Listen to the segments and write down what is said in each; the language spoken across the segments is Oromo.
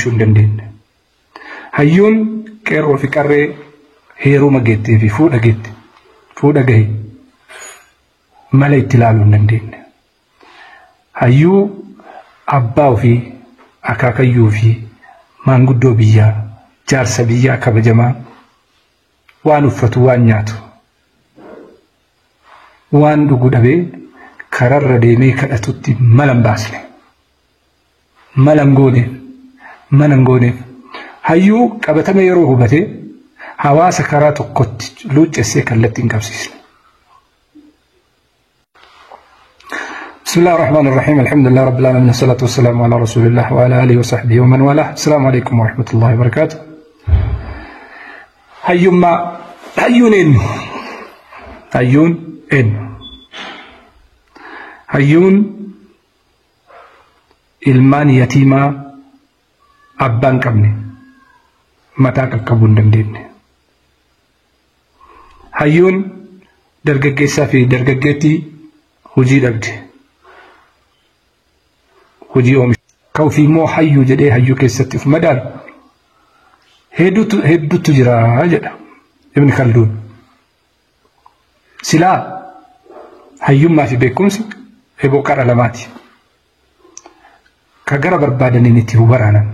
shundandin hayyun qeerroo fi qarree heeruma geettee fi fuudha gahe mala itti ilaaluu hin dandeenye hayyuu abbaa fi akaakayyuu fi maanguddoo biyyaa jaarsa biyyaa kabajamaa waan uffatu waan nyaatu waan dhugu dhabee kararra deemee kadhatutti malan baasne malan gooneef hayyuu qabatame yeroo hubate hawaasa karaa tokkotti luuccessee kallattii hin qabsiisne. بسم الله الرحمن الرحيم الحمد لله رب العالمين والصلاة والسلام على رسول الله وعلى آله وصحبه ومن والاه السلام عليكم ورحمة الله وبركاته hayyuun ilmaan yatiimaa abbaan qabne mataa qaqqabuu hin dandeenye hayyuun dargaggeessaa fi dargaggeettii hojii dhabde hojii oomisha kawfii moo hayyuu jedhee hayyuu keessatti uf madaalu hedduutu jira jedha Ibn Khalduun silaa hayyummaa fi beekumsi eboo qara lamaati ka gara barbaadaniin itti waraanan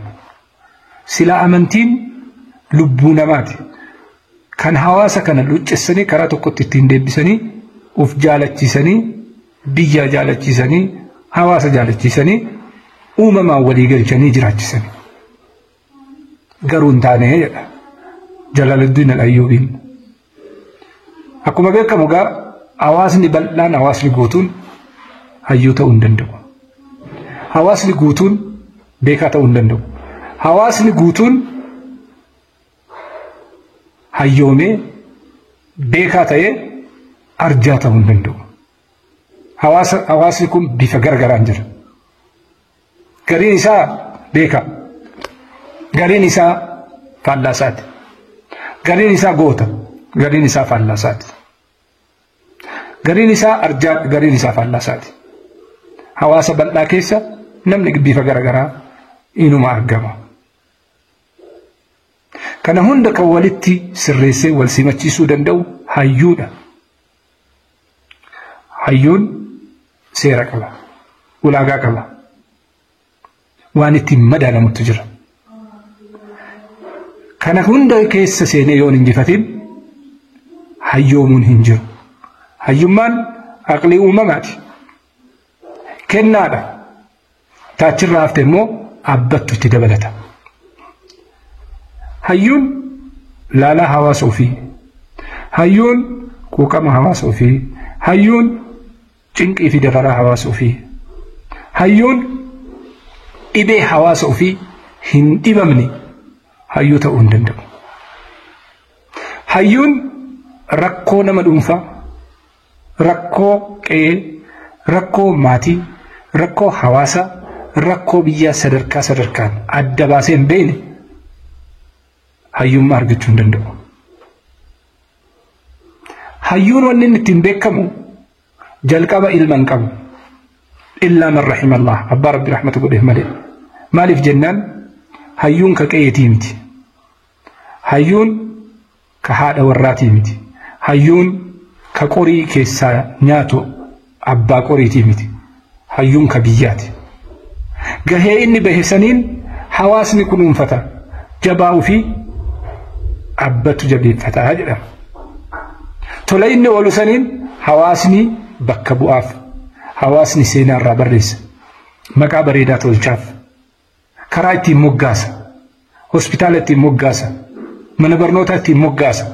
silaa amantiin lubbuu namaati kan hawaasa kana luccessanii karaa tokkotti ittiin deebisanii uf jaalachiisanii biyya jaalachiisanii hawaasa jaalachiisanii uumamaa walii galchanii jiraachisanii garuu hin taane jedha Jalaaluddin al-Ayyuubiin akkuma beekamu gaa hawaasni bal'aan hawaasni guutuun hayyuu ta'uu hin danda'u hawaasni guutuun beekaa ta'uu hin danda'u hawaasni guutuun hayyoomee beekaa ta'ee arjaa ta'uu hin danda'u hawaasni kun bifa gargaraan jira gariin isaa beekaa gariin isaa faallaasaati gariin isaa goota gariin isaa faallaasaati gariin isaa arjaa gariin isaa faallaasaati hawaasa bal'aa keessa namni bifa garagaraa inuma argama kana hunda kan walitti sirreessee wal simachiisuu danda'u hayyuudha hayyuun seera qaba ulaagaa qaba waan ittiin madaalamutu jira kana hunda keessa seenee yoon injifatin hayyoomuun hin jiru hayyummaan aqlii uumamaati kennaadha taachirraa hafte immoo abbattu itti dabalata hayyuun laalaa hawaasa ofii hayyuun quuqama hawaasa ofii hayyuun cinqii fi dararaa hawaasa ofii hayyuun dhibee hawaasa ofii hin dhibamne hayyuu ta'uu hin danda'u hayyuun rakkoo nama dhuunfaa rakkoo qe'ee rakkoo maatii rakkoo hawaasa rakkoo biyyaa sadarkaan adda baasee hin beekne hayyummaa argachuu hin danda'u hayyuun wanni inni ittiin beekamu jalqaba ilma hin qabu illaa man rahimallah abbaa rabbi rahmatu godheef malee maaliif jennaan hayyuun ka qe'eetii miti hayyuun ka haadha warraatii miti hayyuun ka qorii keessaa nyaatu abbaa qoriitii miti hayyuun ka biyyaati gahee inni bahesaniin hawaasni kunuunfata jabaa'uu fi abbatu jabeeffataa jedhama tola inni oolu saniin hawaasni bakka bu'aaf hawaasni seenaa irraa barreessa maqaa bareedaa tolchaaf karaa ittiin moggaasa hospitaala ittiin moggaasa mana barnootaa ittiin moggaasa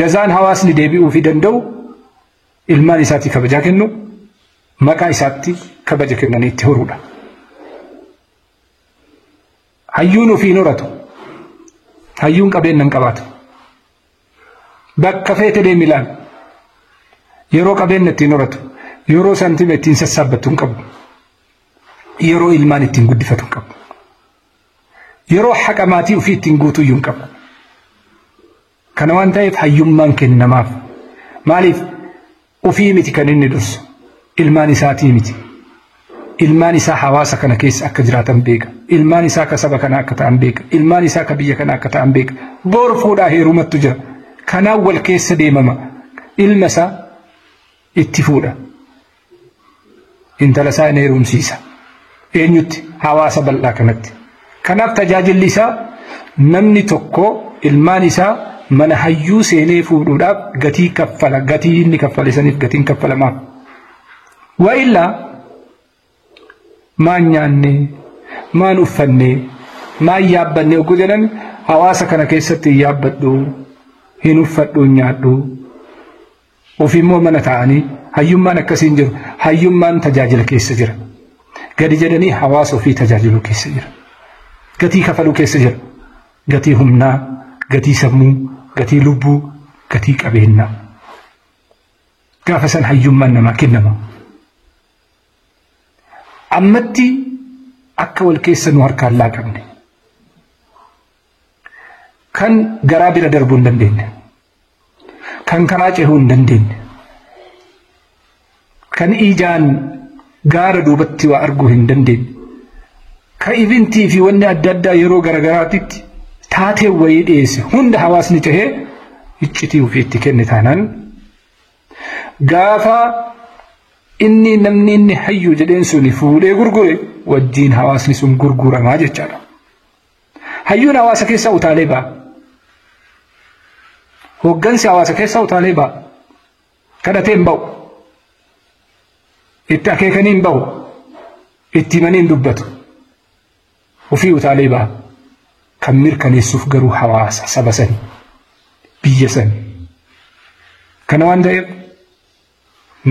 jazaan hawaasni deebi'uu fi danda'u ilmaan isaatti kabajaa kennu maqaa isaatti kabaja kennanii itti horuudha hayyuun ofiin horatu hayyuun qabeenya hin qabaatu bakka feete deemi ilaal yeroo qabeenya ittiin horatu yeroo santiima ittiin sassaabbatu hin qabu yeroo ilmaan ittiin guddifatu hin qabu yeroo haqa maatii ofii ittiin guutuu hin qabu kana waan ta'eef hayyummaan kennamaaf maaliif ofii miti kan inni dursu ilmaan isaatii miti ilmaan isaa hawaasa kana keessa akka jiraatan beeka. Ilmaan isaa ka saba kana akka ta'an beeka. Ilmaan isaa ka biyya kana akka ta'an beeka. Bor fuudhaa heerumattu jira. Kanaan wal keessa deemama. Ilma isaa itti fuudha. Intala isaa inni heerumsiisa. Eenyutti? Hawaasa bal'aa kanatti. Kanaaf tajaajilli isaa namni tokko ilmaan isaa mana hayyuu seenee fuudhuudhaaf gatii kaffala. Gatii inni kaffale saniif gatiin kaffalamaaf. Wa illaa maan nyaanne, maan uffanne, maan yaabbanne oguu jedhan hawaasa kana keessatti hin yaabbadhu, hin uffadhu, hin nyaadhu. Ofimmoo mana ta'anii hayyummaan akkasiin jiru. Hayyummaan tajaajila keessa jira. Gadi jedhanii hawaasa ofii tajaajiluu keessa jira. Gatii kafaluu keessa jira. Gatii humnaa, gatii sammuu, gatii lubbuu, gatii qabeenyaa. Gaafa san hayyummaan namaa kennama. Ammatti akka wal keessa nu harkaan laaqamne. Kan garaa bira darbuu hin dandeenye. Kan karaa cehuu hin dandeenye. Kan ijaan gaara duubatti waa arguu hin dandeenye. Kan ibintii fi wanni adda addaa yeroo garagaraatitti taatee wayii dhiyeesse hunda hawaasni cehee iccitii ofiitti kenne taanaan gaafa inni namni inni hayyu jedheen suni fuudhee gurgure wajjiin hawaasni sun gurguramaa jechaadha. Hayyuun hawaasa keessa utaalee ba'a. Hoggansi hawaasa keessa utaalee ba'a. Kadhatee hin ba'u. Itti akeekanii hin ba'u. Itti himanii hin dubbatu. Ofii utaalee ba'a. Kan mirkaneessuuf garuu hawaasa saba sani, biyya sani. Kana waan ta'eef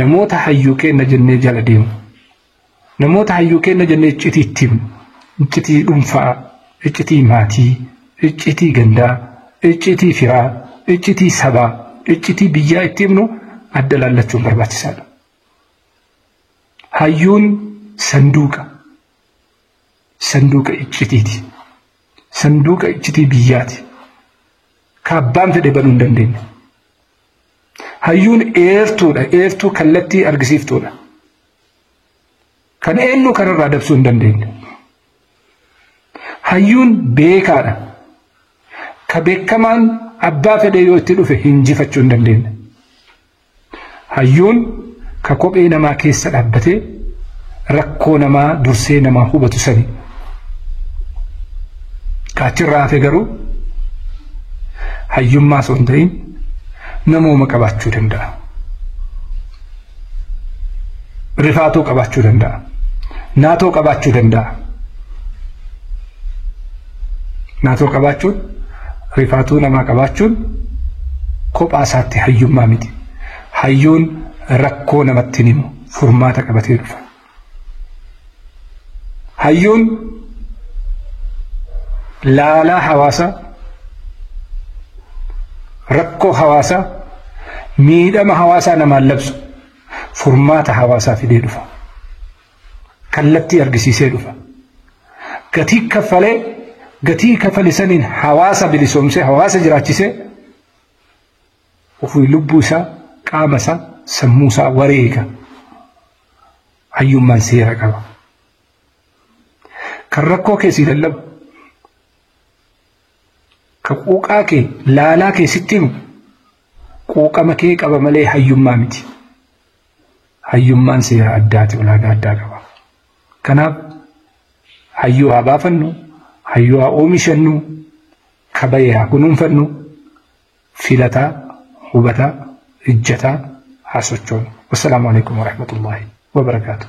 namoota hayyuu kenna jennee jala deemu. Namoota hayyuu kenna jennee iccitii itti himnu. Iccitii dhuunfaa, iccitii maatii, iccitii gandaa, iccitii firaa, iccitii sabaa, iccitii biyyaa itti himnu adda laallachuun barbaachisaadha. Hayyuun sanduuqa. Sanduuqa iccitiiti. Sanduuqa iccitii biyyaati. Kaabbaan fedhe banuu hin dandeenye. Hayyuun eertuudha. Eertuu kallattii argisiiftuudha. Kan eenyu kanarraa dabsuu hin dandeenye. Hayyuun beekaadha. Ka beekamaan abbaa fedhe yoo itti dhufe hinjifachuu hin dandeenye. Hayyuun ka kophee namaa keessa dhaabbatee rakkoo namaa dursee namaa hubatu sani. Kaachirraa hafe garuu hayyummaa osoo hin ta'in namooma qabaachuu danda'a. Rifaatoo qabaachuu danda'a. Naatoo qabaachuu danda'a. Naatoo qabaachuun, rifaatuu namaa qabaachuun kophaa isaatti hayyummaa miti. Hayyuun rakkoo namatti himu furmaata qabatee dhufa. Hayyuun laalaa hawaasa, rakkoo hawaasa, miidhama hawaasaa namaan labsu furmaata hawaasaa fidee dhufa. Kallattii argisiisee dhufa. Gatii kaffalee, gatii kaffale saniin hawaasa bilisoomsee, hawaasa jiraachisee ofii lubbuu isaa, qaama isaa, sammuu isaa wareega. Hayyummaan seera qaba. Kan rakkoo keessii lallabu, ka quuqaa kee laalaa kee sitti himu quuqama kee qaba malee hayyummaa miti. Hayyummaan seera addaati, ulaagaa addaa qaba. Kanaaf hayyuu haa baafannu, hayyuu haa oomishannu, kabayee haa kunuunfannu, filataa, hubataa, ijjataa haa sochoonu. Wassalaamu alaikum warahmatullahi wabarakaatuh.